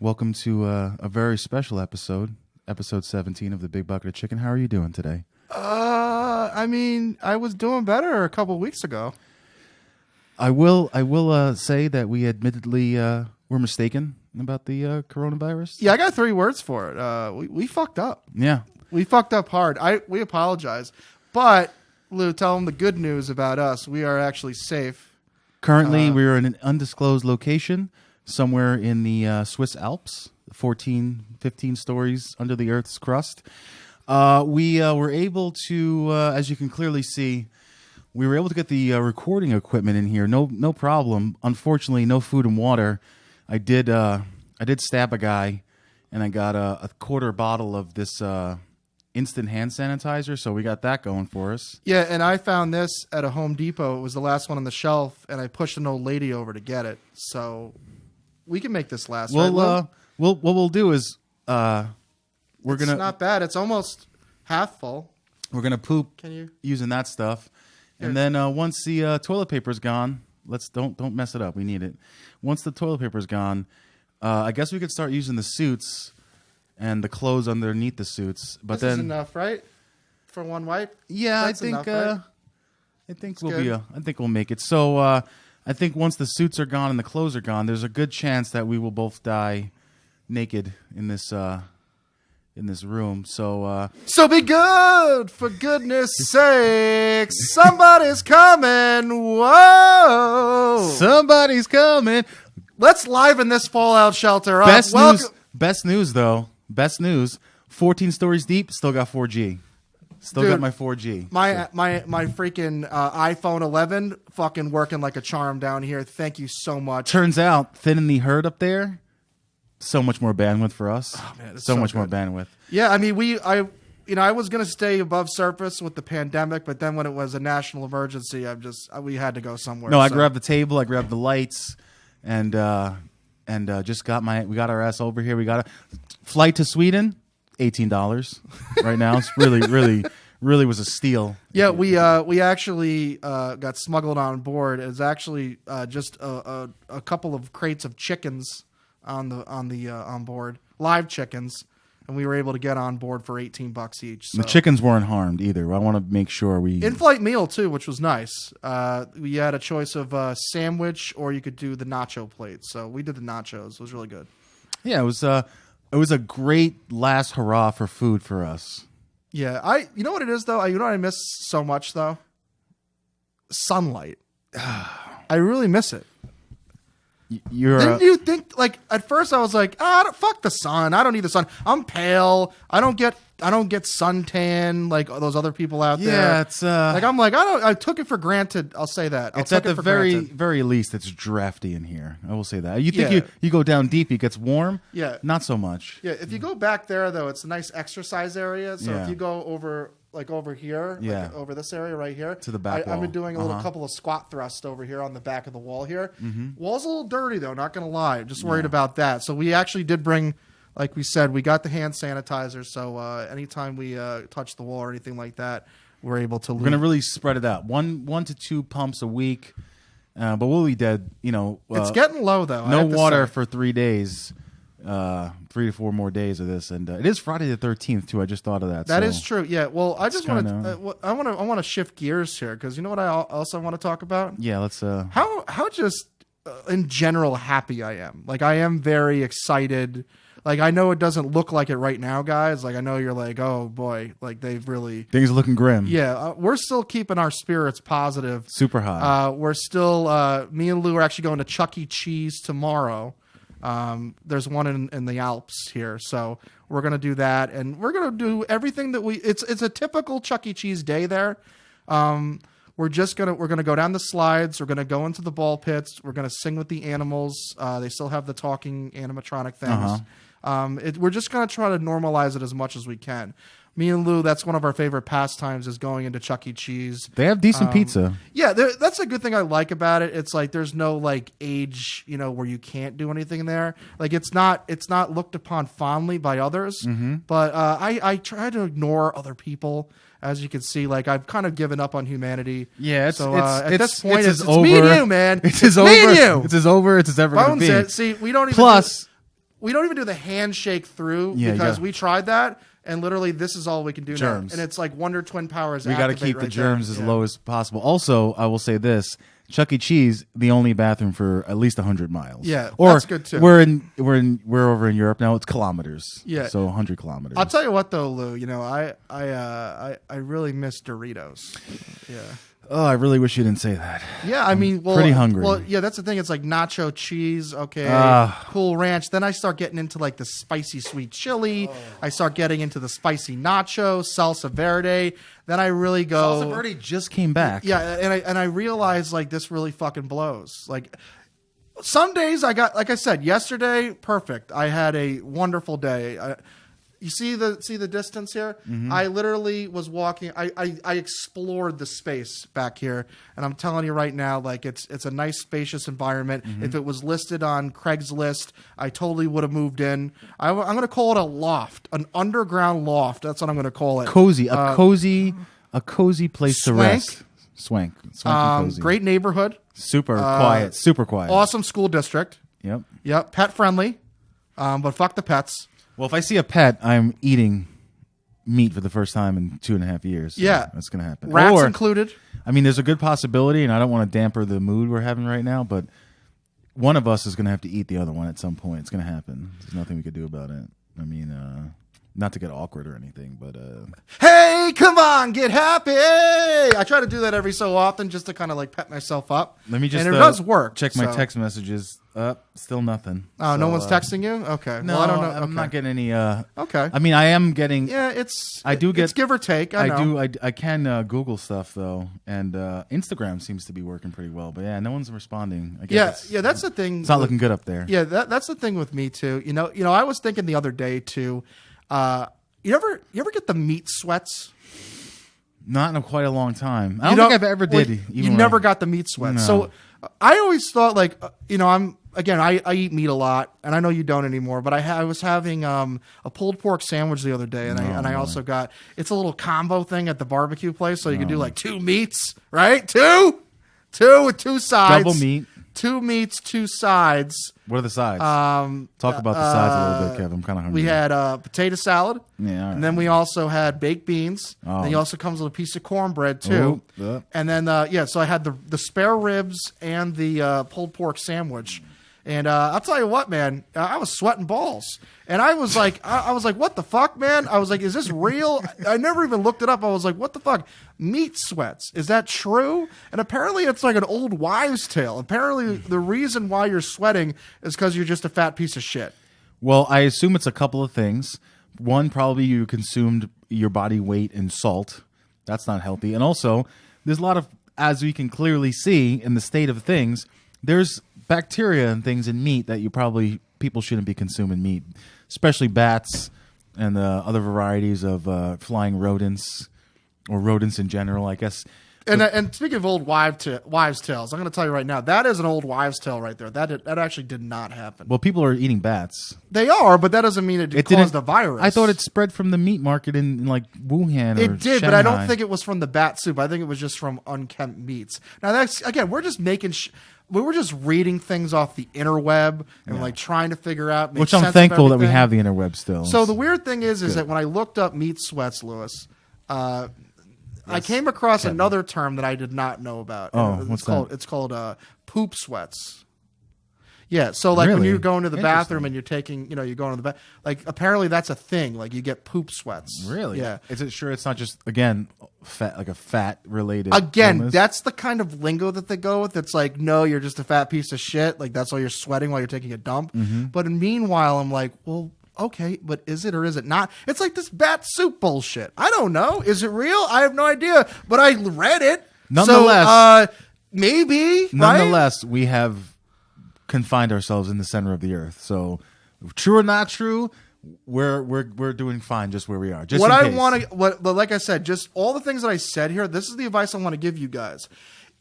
Welcome to a very special episode 17 of the Big Bucket of Chicken. How are you doing today? I mean, I was doing better a couple weeks ago. I will say that we admittedly were mistaken about the coronavirus. Yeah, I got 3 words for it. We fucked up. Yeah. We fucked up hard. We apologize. But, Lou, tell them the good news about us. We are actually safe. Currently, we're in an undisclosed location somewhere in the Swiss Alps, 14, 15 stories under the Earth's crust. We were able to, as you can clearly see, we were able to get the recording equipment in here. No problem. Unfortunately, no food and water. I did stab a guy, and I got a quarter bottle of this instant hand sanitizer, so we got that going for us. Yeah, and I found this at a Home Depot. It was the last one on the shelf, and I pushed an old lady over to get it. So we can make this last. Well, right, what we'll do is it's not bad. It's almost half full. We're gonna poop Can you? using that stuff, and then once the toilet paper's gone, don't mess it up. We need it. Once the toilet paper's gone, I guess we could start using the suits and the clothes underneath the suits. But this is enough, right? For one wipe? Yeah, That's I think enough, right? I think It's we'll good. be. I think we'll make it. So I think once the suits are gone and the clothes are gone, there's a good chance that we will both die naked in this room. So be good, for goodness sake. Somebody's coming. Whoa. somebody's coming. Let's liven this fallout shelter up. Best news though. Best news. 14 stories deep. Still got 4G. Still got my 4G. My freaking iPhone 11 fucking working like a charm down here. Thank you so much. Turns out, thinning the herd up there, so much more bandwidth for us. Oh, man, it's so so much more good. bandwidth. Yeah, I mean, I was gonna stay above surface with the pandemic, but then when it was a national emergency, we had to go somewhere. No, I so. grabbed the table, I grabbed the lights, and just we got our ass over here. We got a flight to Sweden, $18 right now. It's really was a steal. Yeah, we actually got smuggled on board. It's actually just a couple of crates of chickens on board, live chickens, and we were able to get on board for $18 each. So. The chickens weren't harmed either. I want to make sure we In-flight meal too, which was nice. We had a choice of sandwich, or you could do the nacho plate. So we did the nachos. It was really good. Yeah, it was a great last hurrah for food for us. Yeah, you know what it is though. You know what I miss so much though? Sunlight. I really miss it. Didn't you think, like, at first I was like, fuck the sun. I don't need the sun. I'm pale. I don't get suntan like those other people out there. Yeah, it's I took it for granted. I'll say that. It's at the very least it's drafty in here. I will say that. You think you go down deep, it gets warm? Yeah. Not so much. Yeah, if you go back there though, it's a nice exercise area. So if you go over here, like over this area right here. To the back wall. I've been doing a little couple of squat thrusts over here on the back of the wall here. Mm-hmm. Wall's a little dirty, though, not going to lie. I'm just worried about that. So we actually did bring, like we said, we got the hand sanitizer. So anytime we touch the wall or anything like that, we're able to... We're going to really spread it out. 1 to 2 pumps a week. But we'll be dead, it's getting low, though. No water for 3 days. 3 to 4 more days of this, and it is Friday the 13th too. I just thought of that. That is true. Yeah. Well, I just want to. I want to shift gears here because you know what I also want to talk about. Yeah. Let's. How just in general happy I am. Like I am very excited. Like I know it doesn't look like it right now, guys. Like I know you're like, oh boy, like they've really things are looking grim. Yeah. We're still keeping our spirits positive. Super high. We're still. Me and Lou are actually going to Chuck E. Cheese tomorrow. There's one in the Alps here, so we're gonna do that, and we're gonna do everything that it's a typical Chuck E. Cheese day there. We're gonna go down the slides. We're gonna go into the ball pits. We're gonna sing with the animals. They still have the talking animatronic things. We're just gonna try to normalize it as much as we can. Me and Lou, that's one of our favorite pastimes is going into Chuck E. Cheese. They have decent pizza. Yeah, that's a good thing I like about it. It's like there's no like age, where you can't do anything there. Like it's not looked upon fondly by others. Mm-hmm. But I try to ignore other people. As you can see, like I've kind of given up on humanity. Yeah, at this point, it's over. me and you, man. It's as over. Me and you. It's as over. It's as ever going to be. See, we don't even. Plus, we don't even do the handshake through because we tried that. And literally, this is all we can do germs. now. And it's like Wonder Twin powers. We got to keep the germs as low as possible. Also, I will say this. Chuck E. Cheese, the only bathroom for at least 100 miles. Yeah, or that's good too. We're over in Europe now. It's kilometers. Yeah, so 100 kilometers. I'll tell you what though, Lou. You know, I really miss Doritos. Yeah. Oh, I really wish you didn't say that. Yeah, I mean, pretty hungry. Well, yeah, that's the thing. It's like nacho cheese, okay, Cool Ranch. Then I start getting into like the spicy sweet chili. I start getting into the spicy nacho, salsa verde. Then I really go. Salsa verde just came back. Yeah, and I realize like this really fucking blows. Like some days I got, like I said, yesterday, perfect. I had a wonderful day. You see the distance here? Mm-hmm. I literally was walking. I explored the space back here, and I'm telling you right now, like it's a nice spacious environment. Mm-hmm. If it was listed on Craigslist, I totally would have moved in. I'm going to call it a loft, an underground loft. That's what I'm going to call it. Cozy, a cozy place to rest. Swank and cozy. Great neighborhood. Super quiet. Super quiet. Awesome school district. Yep. Pet friendly, but fuck the pets. Well, if I see a pet, I'm eating meat for the first time in 2.5 years. So that's going to happen. Rats included. I mean, there's a good possibility, and I don't want to damper the mood we're having right now, but one of us is going to have to eat the other one at some point. It's going to happen. There's nothing we could do about it. I mean, not to get awkward or anything, but... Hey, come on, get happy! I try to do that every so often just to kind of like pep myself up. Let me just... And it does work. Check my text messages. Still nothing. Oh, so, no one's texting you? Okay. No, well, I don't know. I'm not getting any... okay. I mean, I am getting... Yeah, it's give or take. I know. I can Google stuff, though, and Instagram seems to be working pretty well, but yeah, no one's responding. I guess that's the thing. It's not looking good up there. Yeah, that's the thing with me, too. You know, I was thinking the other day, too... you ever get the meat sweats? Not in quite a long time. I don't think I've ever did. You never got the meat sweats. No. So I always thought like, I eat meat a lot, and I know you don't anymore, but I was having a pulled pork sandwich the other day, and I also got, it's a little combo thing at the barbecue place, so you can do like 2 meats, right? Two with 2 sides. Double meat. 2 meats, 2 sides. What are the sides? Talk about the sides a little bit, Kev. I'm kind of hungry. We had potato salad. Yeah. Right. And then we also had baked beans. And he also comes with a piece of cornbread, too. And then, so I had the spare ribs and the pulled pork sandwich. And I'll tell you what, man, I was sweating balls. And I was like, what the fuck, man? I was like, is this real? I never even looked it up. I was like, what the fuck? Meat sweats. Is that true? And apparently it's like an old wives' tale. Apparently the reason why you're sweating is because you're just a fat piece of shit. Well, I assume it's a couple of things. One, probably you consumed your body weight in salt. That's not healthy. And also, there's a lot of, as we can clearly see in the state of things, there's bacteria and things in meat that people shouldn't be consuming meat, especially bats and other varieties of flying rodents or rodents in general, I guess. And speaking of old wives' tales, I'm going to tell you right now, that is an old wives' tale right there. That actually did not happen. Well, people are eating bats. They are, but that doesn't mean it caused a virus. I thought it spread from the meat market in like Wuhan. It did, Shanghai. But I don't think it was from the bat soup. I think it was just from unkempt meats. Now, that's again, we're just making. We were just reading things off the interweb and like trying to figure out. Which I'm thankful that we have the interweb still. So the weird thing is that when I looked up meat sweats, Lewis. I came across another term that I did not know about. What's that? It's called poop sweats. Yeah, so like when you go into the bathroom and you're taking, you go into the bath, like apparently that's a thing. Like you get poop sweats. Really? Yeah. Is it sure it's not just fat, like a fat related? Again, illness? that's the kind of lingo that they go with. It's like, no, you're just a fat piece of shit. Like that's why you're sweating while you're taking a dump. Mm-hmm. But meanwhile, I'm like, well. Okay, but is it or is it not? It's like this bat soup bullshit. I don't know. Is it real? I have no idea. But I read it. Nonetheless, so, maybe. Nonetheless, we have confined ourselves in the center of the earth. So, true or not true, we're doing fine just where we are. Just but like I said, just all the things that I said here. This is the advice I want to give you guys.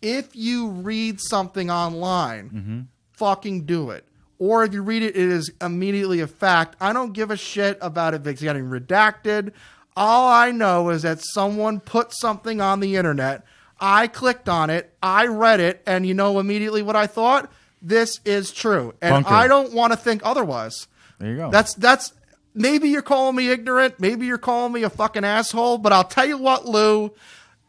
If you read something online, fucking do it. Or if you read it, it is immediately a fact. I don't give a shit about if it's getting redacted. All I know is that someone put something on the internet. I clicked on it. I read it. And you know immediately what I thought? This is true. And I don't want to think otherwise. There you go. That's maybe you're calling me ignorant. Maybe you're calling me a fucking asshole. But I'll tell you what, Lou,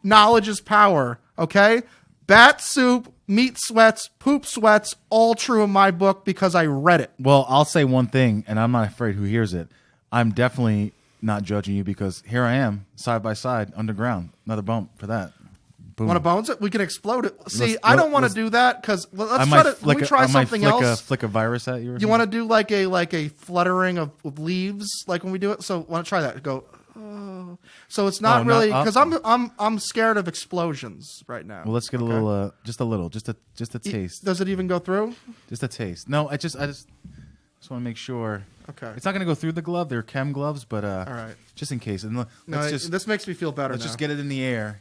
knowledge is power. Okay, bat soup, meat sweats, poop sweats, all true in my book because I read it. Well, I'll say one thing, and I'm not afraid who hears it. I'm definitely not judging you because here I am, side by side, underground. Another bump for that. Boom. Want to bones it? We can explode it. See, I don't want to do that because let's try something else. Flick a virus at you. You want to do like a fluttering of leaves, like when we do it. So want to try that? Go. Oh. So it's not really because I'm scared of explosions right now. Well, let's get a little, just a taste. Does it even go through? Just a taste. No, I just want to make sure. Okay. It's not going to go through the glove. They're chem gloves, but all right, just in case. And this makes me feel better. Let's just get it in the air.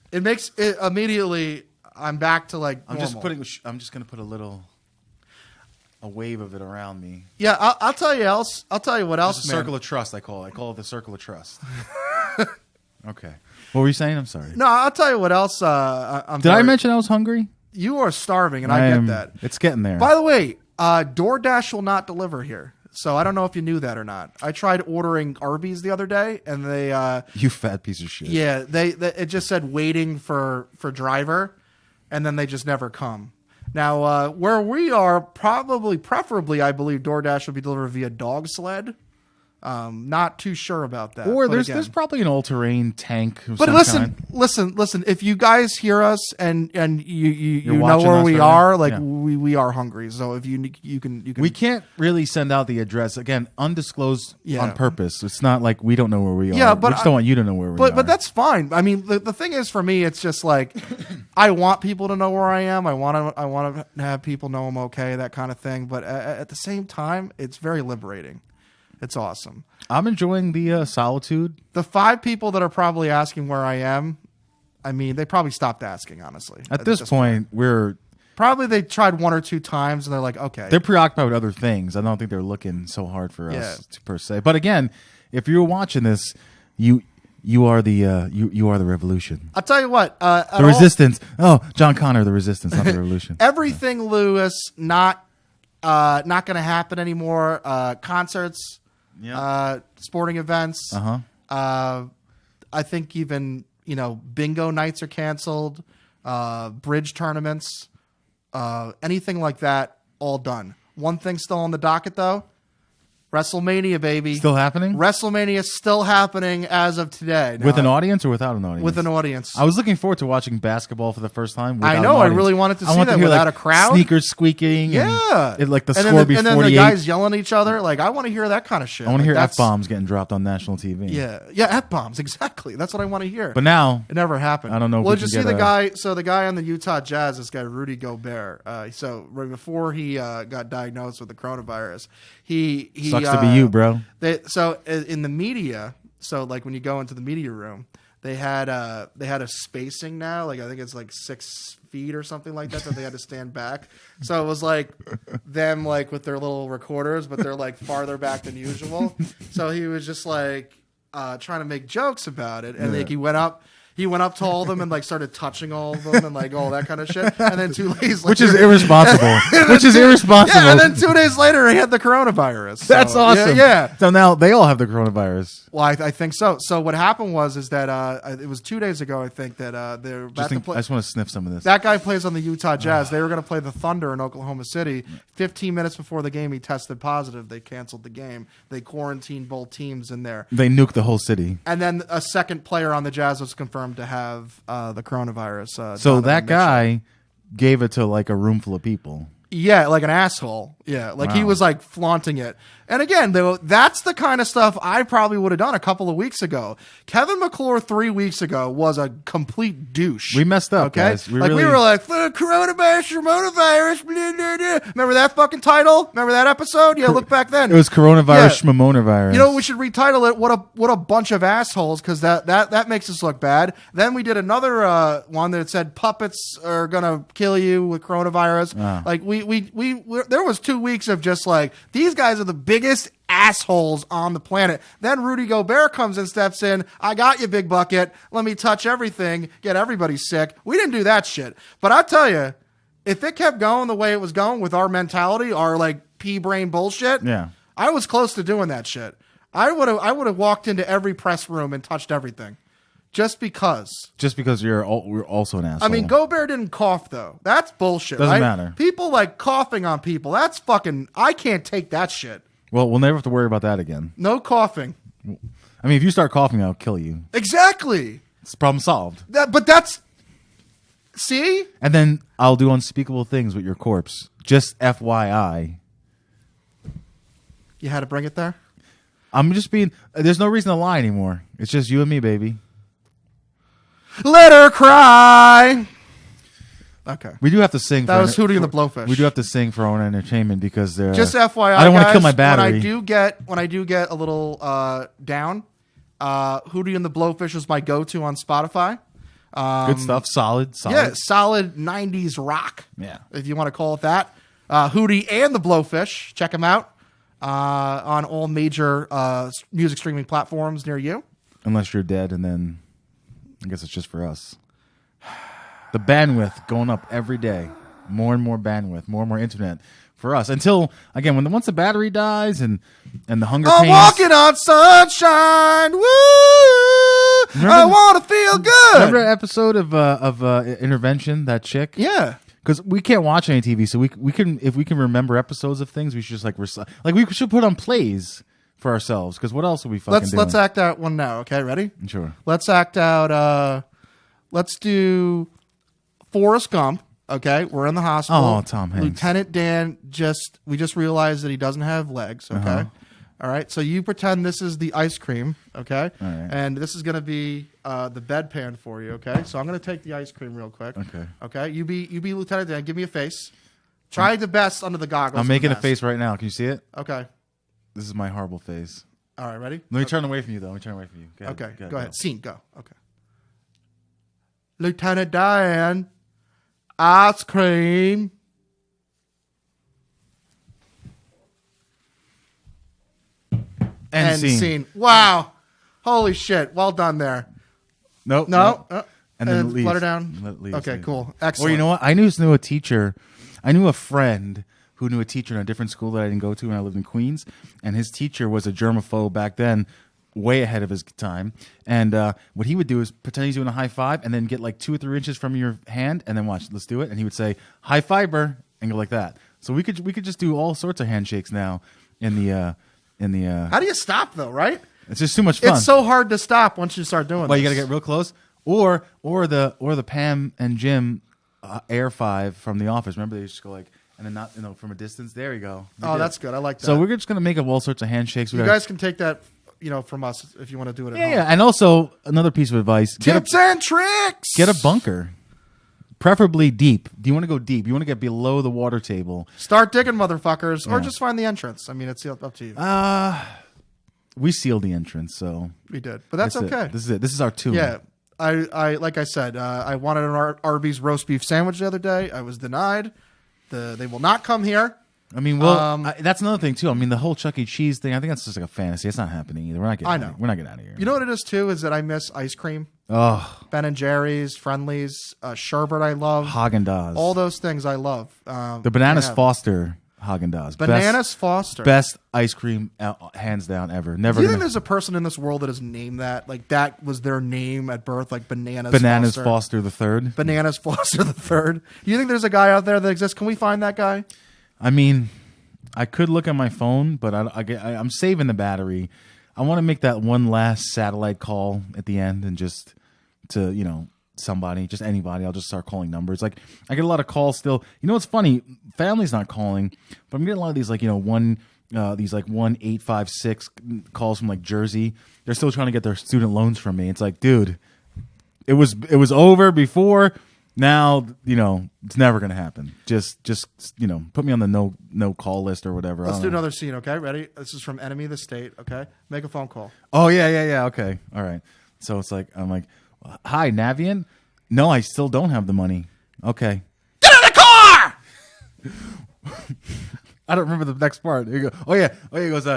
It makes it immediately. I'm back to like. I'm just going to put a wave of it around me. Yeah, I'll tell you else. I'll tell you what else. It's a circle of trust. I call it the circle of trust. Okay. What were you saying? I'm sorry. No, I'll tell you what else. Did I mention I was hungry? You are starving, and I get that. It's getting there. By the way, DoorDash will not deliver here. So I don't know if you knew that or not. I tried ordering Arby's the other day, and they you fat piece of shit. Yeah, they it just said waiting for driver, and then they just never come. Now where we are, preferably, I believe DoorDash will be delivered via dog sled. Not too sure about that. Or there's probably an all-terrain tank. But listen. If you guys hear us and you know where we are, like we are hungry. So if you can. We can't really send out the address again, undisclosed on purpose. It's not like we don't know where we are. Yeah, but we just don't want you to know where we are. But that's fine. I mean, the thing is for me, it's just like I want people to know where I am. I want to have people know I'm okay, that kind of thing. But at the same time, it's very liberating. It's awesome. I'm enjoying the solitude. The 5 people that are probably asking where I am, I mean, they probably stopped asking, honestly. At this point, they tried 1 or 2 times, and they're like, okay. They're preoccupied with other things. I don't think they're looking so hard for us, per se. But again, if you're watching this, you are the revolution. I'll tell you what. The resistance. Oh, John Connor, the resistance, not the revolution. Everything, Lewis, not going to happen anymore. Concerts. Yeah. Sporting events. Uh-huh. I think even bingo nights are canceled. Bridge tournaments, anything like that, all done. One thing still on the docket though. WrestleMania, baby. Still happening? WrestleMania is still happening as of today. Now, with an audience or without an audience? With an audience. I was looking forward to watching basketball for the first time. I know. I really wanted to see that without a crowd. Sneakers squeaking. Yeah. And, like the score be 48. And then the guys yelling at each other. Like, I want to hear that kind of shit. I want to hear F-bombs getting dropped on national TV. Yeah. Yeah, F-bombs. Exactly. That's what I want to hear. But now. It never happened. I don't know if well, we just see the guy. So the guy on the Utah Jazz, this guy, Rudy Gobert. So right before he got diagnosed with the coronavirus, he sucks to be you, bro. So in the media, so like when you go into the media room, they had a spacing now, like I think it's like 6 feet or something like that they had to stand back. So it was like them like with their little recorders, but they're like farther back than usual. So he was just like trying to make jokes about it, and like he went up to all of them and like started touching all of them and like all that kind of shit. And then 2 days later, which is irresponsible. Yeah, and then 2 days later, he had the coronavirus. So, that's awesome. Yeah. So now they all have the coronavirus. Well, I think so. So what happened was that it was 2 days ago. I think that they're about to play. I just want to sniff some of this. That guy plays on the Utah Jazz. They were going to play the Thunder in Oklahoma City. 15 minutes before the game, he tested positive. They canceled the game. They quarantined both teams in there. They nuked the whole city. And then a second player on the Jazz was confirmed to have the coronavirus. So that guy gave it to like a room full of people. Yeah, like an asshole. Yeah, like he was like flaunting it. And again, though, that's the kind of stuff I probably would have done a couple of weeks ago. Kevin McClure 3 weeks ago was a complete douche. We messed up, guys. We were like, coronavirus. Blah, blah, blah. Remember that fucking title? Remember that episode? Yeah, look back then. It was coronavirus, schmomonavirus. You know, we should retitle it "What a bunch of assholes" because that makes us look bad. Then we did another one that said puppets are gonna kill you with coronavirus. Like we there was 2 weeks of just like these guys are the biggest assholes on the planet. Then Rudy Gobert comes and steps in. I got you, big bucket. Let me touch everything. Get everybody sick. We didn't do that shit. But I tell you, if it kept going the way it was going with our mentality, our like pea brain bullshit, I was close to doing that shit. I would have walked into every press room and touched everything. Just because. Just because we're also an asshole. I mean, Gobert didn't cough, though. That's bullshit, Doesn't right? matter. People like coughing on people. That's fucking... I can't take that shit. Well, we'll never have to worry about that again. No coughing. I mean, if you start coughing, I'll kill you. Exactly. It's problem solved. But that's... See? And then I'll do unspeakable things with your corpse. Just FYI. You had to bring it there? I'm just being... There's no reason to lie anymore. It's just you and me, baby. Let her cry. Okay. We do have to sing. That was Hootie and the Blowfish. We do have to sing for our own entertainment because they're... Just FYI, I don't want to guys, kill my battery. When I do get a little down, Hootie and the Blowfish is my go-to on Spotify. Good stuff. Solid. Yeah, solid 90s rock. Yeah. If you want to call it that. Hootie and the Blowfish. Check them out on all major music streaming platforms near you. Unless you're dead, and then I guess it's just for us. The bandwidth going up every day. More and more bandwidth, more and more internet for us. Until, again, once the battery dies and the hunger pains... I'm walking on sunshine. Woo! I want to feel good. Remember that episode of Intervention, that chick? Yeah. Because we can't watch any TV, so we can, if we can remember episodes of things, we should just we should put on plays for ourselves. Because what else are we fucking doing? Let's act out one now. Okay, ready? Sure. Let's act out. Let's do Forrest Gump. Okay, we're in the hospital. Oh, Tom Hanks. Lieutenant Dan we just realized that he doesn't have legs. Okay. Uh-huh. All right. So you pretend this is the ice cream. Okay. All right. And this is gonna be the bedpan for you. Okay. So I'm gonna take the ice cream real quick. Okay. Okay. You be Lieutenant Dan. Give me a face. Try the best under the goggles. I'm making a face right now. Can you see it? Okay. This is my horrible face. All right. Ready? Let me turn away from you, though. Let me turn away from you. Okay. Go ahead. Scene. Go. Okay. Lieutenant Dan. Ice cream. End scene. Wow. Holy shit. Well done there. Nope. No. And then it leaves. Flutter down. Let it leave. Okay, cool. Excellent. Well, you know what? I knew a teacher. I knew a friend who knew a teacher in a different school that I didn't go to when I lived in Queens. And his teacher was a germaphobe back then, way ahead of his time. And what he would do is pretend he's doing a high five and then get like 2 or 3 inches from your hand and then watch, let's do it. And he would say, high fiber, and go like that. So we could just do all sorts of handshakes now in the How do you stop though, right? It's just too much fun. It's so hard to stop once you start doing Well, this. you got to get real close. Or the Pam and Jim Air 5 from The Office. Remember, they used to go like, and then not, from a distance. There you go. That's good. I like that. So we're just gonna make up all sorts of handshakes. You guys can take that, from us if you want to do it at home. Yeah, and also another piece of advice: tips and tricks. Get a bunker, preferably deep. Do you want to go deep? You want to get below the water table. Start digging, motherfuckers, or just find the entrance. I mean, it's up to you. We sealed the entrance, so we did, but that's okay. This is it. This is our tomb. Yeah. I like I said, I wanted an Arby's roast beef sandwich the other day. I was denied. They will not come here. I mean, that's another thing too. I mean, the whole Chuck E. Cheese thing. I think that's just like a fantasy. It's not happening either. We're not getting out of here. You know what it is too? Is that I miss ice cream. Oh, Ben and Jerry's, Friendlies, sherbet. I love Haagen-Dazs. All those things I love. The Bananas Foster Haagen-Dazs. Bananas Foster. Best ice cream, hands down, ever. Never. Do you think there's a person in this world that has named that? Like that was their name at birth, like Bananas Foster the Third. Bananas Foster the Third. Do you think there's a guy out there that exists? Can we find that guy? I mean, I could look at my phone, but I'm saving the battery. I want to make that one last satellite call at the end and just to, somebody, just anybody. I'll just start calling numbers. Like, I get a lot of calls still. You know what's funny? Family's not calling, but I'm getting a lot of these, like, 1-856 calls from, like, Jersey. They're still trying to get their student loans from me. It's like, dude, it was over before. Now, it's never going to happen. Just put me on the no call list or whatever. Let's do another scene, okay? Ready? This is from Enemy of the State, okay? Make a phone call. Oh, yeah. Okay. All right. So it's like, I'm like, hi, Navian? No, I still don't have the money. Okay. Get in the car! I don't remember the next part. Here you go. Oh, yeah. He goes,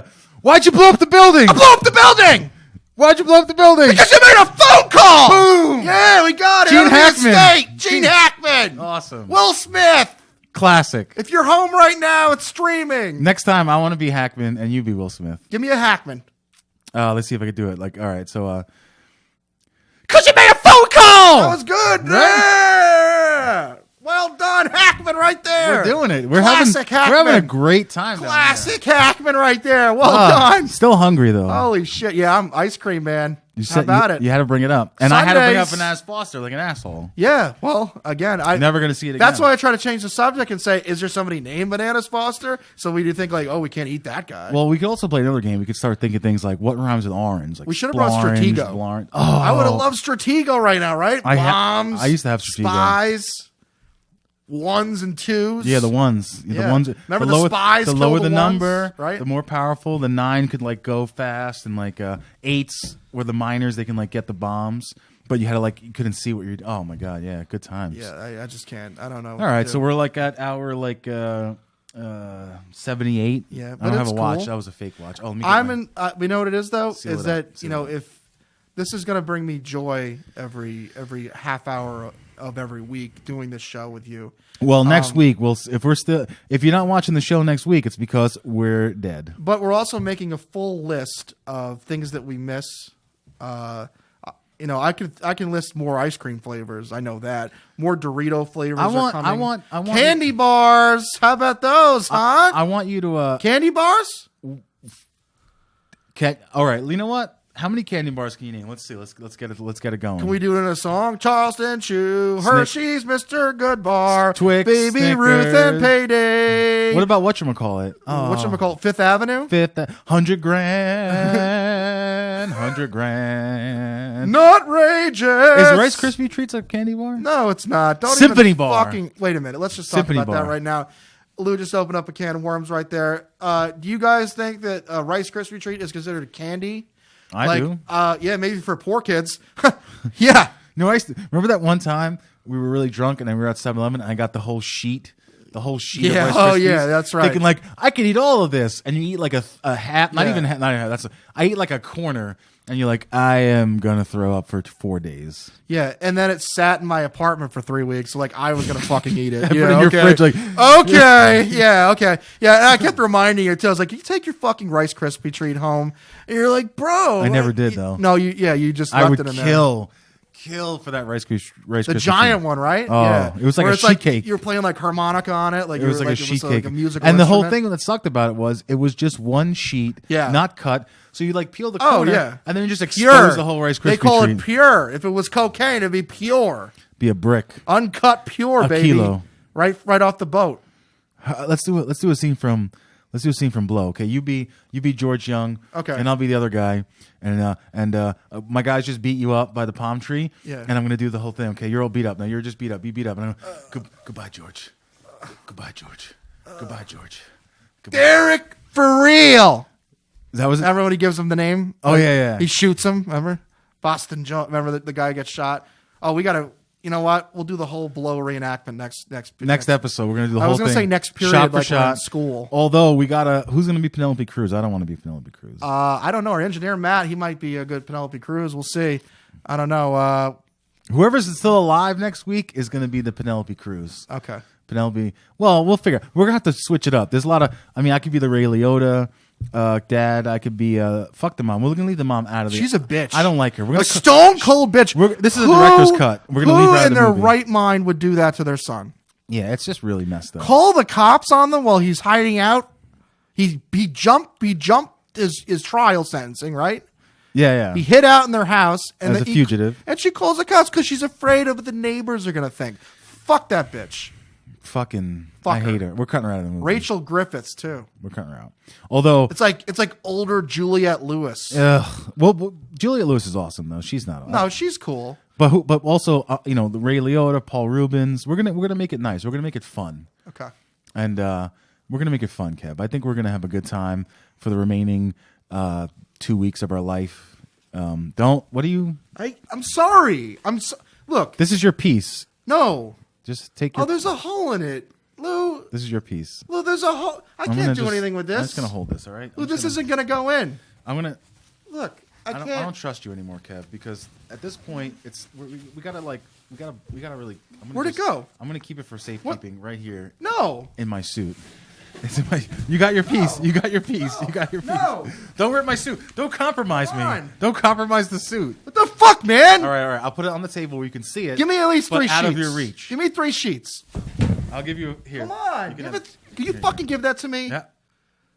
why'd you blow up the building? I blew up the building! Why'd you blow up the building? Because you made a phone call! Boom! Yeah, we got it. Gene Hackman. Gene Hackman! Awesome. Will Smith! Classic. If you're home right now, it's streaming. Next time, I want to be Hackman and you be Will Smith. Give me a Hackman. Let's see if I can do it. Like, all right, so Because you made a phone call. That was good. Yeah. Well done, Hackman, right there. We're doing it. We're Classic having Hackman. a great time. Classic Hackman right there. Well done. Still hungry though. Holy shit. Yeah, I'm ice cream, man. You How about it? You had to bring it up. And I had to bring up Sundays. an ass Foster like an asshole. Yeah. Well, again, I'm never going to see it again. That's why I try to change the subject and say, is there somebody named Bananas Foster? So we do think like, oh, we can't eat that guy. Well, we could also play another game. We could start thinking things like, what rhymes with orange? Like we should have brought Stratego. Oh, I would have loved Stratego right now, right? Bombs. I used to have Stratego. Spies. Ones and twos. Yeah, the ones. Yeah. The ones. Remember the spies The killed lower the the ones, number, right? the more powerful. The 9 could like go fast, and like 8s were the miners. They can like get the bombs, but you had to like you couldn't see what you're. Oh my god, yeah, good times. Yeah, I just can't. I don't know. All right, so we're like at hour like 78. Yeah, I but don't have a it's watch. cool. That was a fake watch. Oh, let me. We know what it is though. Seal Is it up. that Seal it up. if this is going to bring me joy every half hour of every week doing this show with you. Well, next week if you're not watching the show next week, it's because we're dead. But we're also making a full list of things that we miss. I can list more ice cream flavors. I know that more Dorito flavors are coming. I want candy bars. How about those, huh? I want you to candy bars. All right, you know what? How many candy bars can you name? Let's see. Let's get it going. Can we do it in a song? Charleston Chew, Hershey's, Mr. Goodbar, Twix, Baby Snickers. Ruth, and Payday. What about whatchamacallit? Whatchamacallit? Fifth Avenue? 100 grand. 100 grand. Nutrageous. Is Rice Krispie Treats a candy bar? No, it's not. Don't Symphony even bar. Fucking, wait a minute. Let's just talk Symphony about bar. that right now. Lou just opened up a can of worms right there. Do you guys think that a Rice Krispie Treat is considered a candy? I do. Yeah, maybe for poor kids. Yeah. No, remember that one time we were really drunk and then we were at 7-Eleven and I got the whole sheet. The whole sheet Yeah. of Rice Oh, Krispies, yeah, that's right. Thinking like, I could eat all of this. And you eat like a half, not Yeah. even half, not even half. I eat like a corner and you're like, I am going to throw up for 4 days. Yeah, and then it sat in my apartment for 3 weeks. So like I was gonna fucking eat it. Put it in your fridge like, okay, yeah, okay, yeah. And I kept reminding you too. I was like, "Can you take your fucking Rice Krispie treat home?" And you're like, "Bro, I never did though. No, you just left I would it in there. kill for that Rice Krispie The giant one, right? Oh, yeah. it was like Where a it's sheet cake. You were playing like harmonica on it, like It was like a it sheet was cake, like a musical and the whole instrument. thing that sucked about it was just one sheet, Yeah. not cut. So you like peel the Oh, corner, yeah. and then you just Pure. expose the whole Rice Krispie They call treat. it pure. If it was cocaine, it'd be pure, Be a brick. uncut, pure, A baby. kilo. Right off the boat. Let's do a scene from Blow. Okay, you be George Young. Okay. and I'll be the other guy. And my guys just beat you up by the palm tree. Yeah. and I'm gonna do the whole thing. Okay, you're all beat up now. You're just beat up. You beat up. And I'm goodbye, George. Goodbye, George. Goodbye, George. Goodbye. Derek, for real. That was Remember when he gives him the name? Oh, yeah. He shoots him. Remember, Boston Joe. Remember the guy gets shot. Oh, we gotta. You know what? We'll do the whole Blow reenactment next episode. We're gonna do the I whole was thing. gonna say next period, shot for like we're in shot. school. Although we gotta, who's gonna be Penelope Cruz? I don't want to be Penelope Cruz. I don't know. Our engineer Matt, he might be a good Penelope Cruz. We'll see. I don't know. Whoever's still alive next week is gonna be the Penelope Cruz. Okay. Penelope. Well, we'll figure. We're gonna have to switch it up. There's a lot of. I mean, I could be the Ray Liotta dad. I could be fuck the mom. We're gonna leave the mom out of it. She's a bitch. I don't like her. We're gonna A stone cold bitch. This is a director's cut. We're gonna leave her out Who of in the their movie. right mind would do that to their son? Yeah, it's just really messed up. Call the cops on them while he's hiding out. He jumped his trial sentencing, right? Yeah. He hid out in their house and As a fugitive. and she calls the cops because she's afraid of what the neighbors are gonna think. Fuck that bitch. Fucking. Fuck I her. hate her. We're cutting her out of the movie. Rachel Griffiths too. We're cutting her out. Although. It's like older Juliette Lewis. Well, Juliette Lewis is awesome though. She's not. No, she's cool. But also the Ray Liotta, Paul Rubens. We're gonna make it nice. We're gonna make it fun. Okay. And we're gonna make it fun, Kev. I think we're gonna have a good time for the remaining 2 weeks of our life. What do you? I'm sorry. Look. This is your piece. No. Just take your. Oh, there's a hole in it, Lou. This is your piece. Lou, there's a hole. I can't do anything with this. I'm just gonna hold this. All right. Lou, this isn't gonna go in. I'm gonna. Look, I I can't. don't trust you anymore, Kev, because at this point we gotta like We gotta really. Where'd it go? I'm gonna keep it for safekeeping right here No. in my suit. It's in my. You got your piece. No. You got your piece. No. You got your piece. No. Don't rip my suit. Don't compromise me. Don't compromise the suit. What the fuck, man? All right. I'll put it on the table where you can see it. Give me at least 3 sheets. Out of your reach. Give me 3 sheets. I'll give you here. Come on. Can you fucking give that to me? Yeah.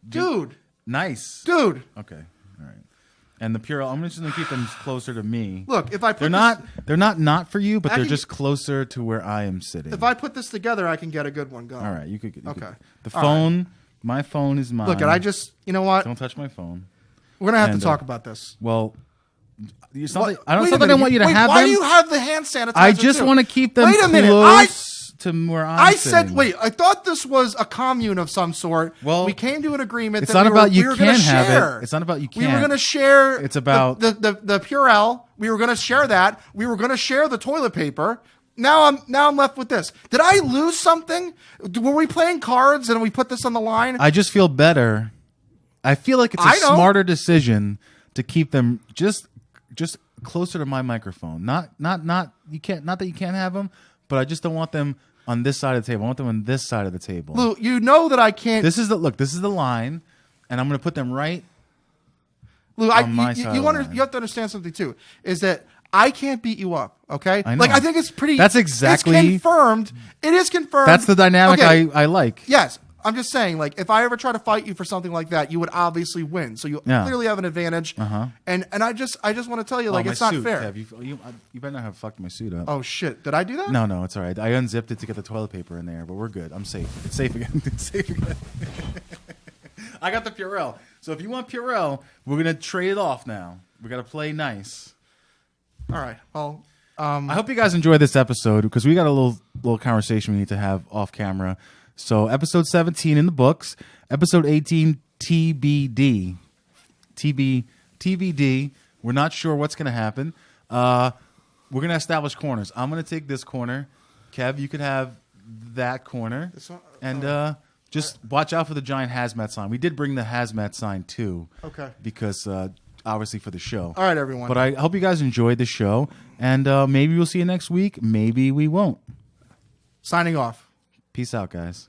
Dude. Nice. Dude. Okay. All right. And the purel, I'm just gonna keep them closer to me. Look, if I put they're not for you, but they're just closer to where I am sitting. If I put this together, I can get a good one going. All right, you could. Okay. The phone, my phone is mine. Look, and you know what? Don't touch my phone. We're gonna have to talk about this. Well, it's not I don't want you to have them. Why do you have the hand sanitizer? I just want to keep them close to where I'm sitting. I thought this was a commune of some sort. Well, we came to an agreement. It's that not about you we can have share. it. It's not about you can. We were going to share. It's about the Purell. We were going to share that. We were going to share the toilet paper. Now I'm left with this. Did I lose something? Were we playing cards and we put this on the line? I just feel better. I feel like it's a smarter decision to keep them just closer to my microphone. Not you can't. Not that you can't have them, but I just don't want them on this side of the table. I want them on this side of the table. Lou, you know that I can't. This is the line, and I'm going to put them right. Lou, on my side. You have to understand something too. Is that I can't beat you up. Okay, I know. Like I think it's pretty. That's exactly. It's confirmed. It is confirmed. That's the dynamic I like. Yes. I'm just saying, like, if I ever try to fight you for something like that, you would obviously win. So you clearly have an advantage. And I just want to tell you, like, it's not fair. Kev, you better not have fucked my suit up. Oh shit! Did I do that? No, it's all right. I unzipped it to get the toilet paper in there, but we're good. I'm safe. It's safe again. It's safe again. I got the Purell. So if you want Purell, we're gonna trade it off now. We gotta play nice. All right. Well, I hope you guys enjoyed this episode because we got a little conversation we need to have off camera. So episode 17 in the books, episode 18 TBD. TBD. We're not sure what's going to happen. We're going to establish corners. I'm going to take this corner. Kev, you could have that corner. This one? And just watch out for the giant hazmat sign. We did bring the hazmat sign too. Okay. Because obviously for the show. All right, everyone. But I hope you guys enjoyed the show. And maybe we'll see you next week. Maybe we won't. Signing off. Peace out, guys.